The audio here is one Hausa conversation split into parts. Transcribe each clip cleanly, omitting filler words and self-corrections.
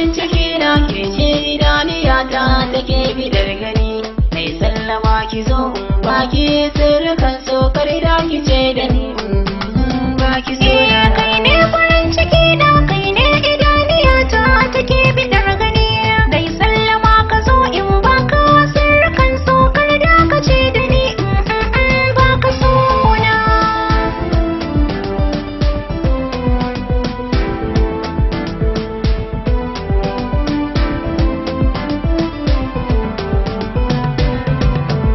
farin ciki na ke ce idaniyata take bidar gani. Mai sallama ki zo in baki sirrukan so karda ki ce da ni baki so na. Kai ne farin ciki na, kai ne idaniyata take bidar gani. Dai sallama ka zo in baka sirrukan so karda ka ce da ni baka so na.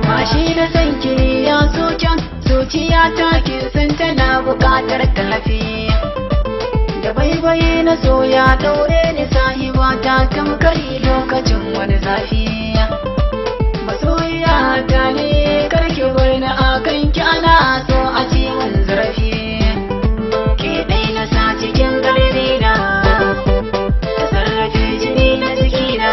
Mashi da san ki ya so can zuciya ta kin san tana buƙatar tallafi. Da baibaye na so ya daure ni sahiba ta tamkari lokacin wani zafi. Masoyiya ta ne karki bar ni akan ki ana so a ji mun zarafi. Ke dai na sa cikin gardi na da sarrafe jini na jikina.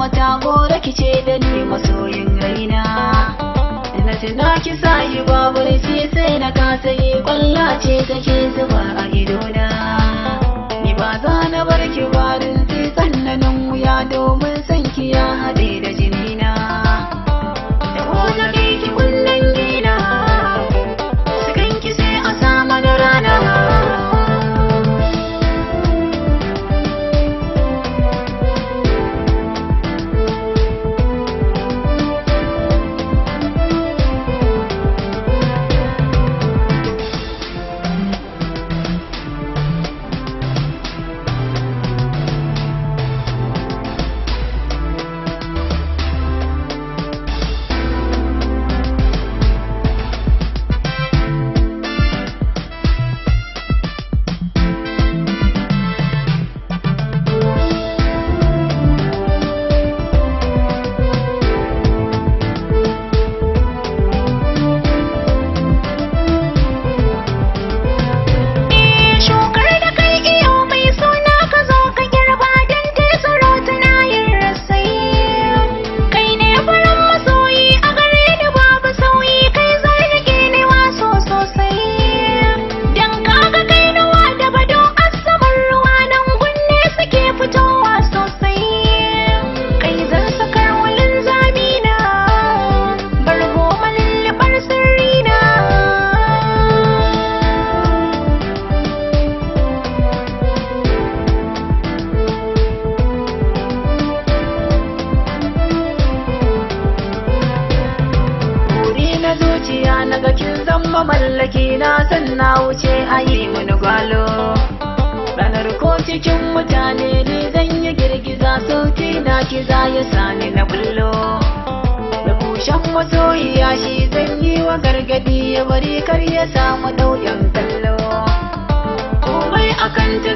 Wata gora kice da ni masoyin raina. Na tuna ki sai babu sai na kasa yi kwalla ce take zuba a idona. Ni ba za na bar ki barin sai tsananin wuya domin san ki ya haɗe da jinina. Da wata ki kullum gina cikin ki sai a sama da rana. Naga kin zama mallaki na san na wuce ayi wani gwalo. Ranar ko cikin mutane ne zan yi girgiza sauti na kiza ya sani na bullo. Da bushen masoyiya shi zan yi wa gargadi ya bari kar ya samu ɗauyan kallo. Komai akan ta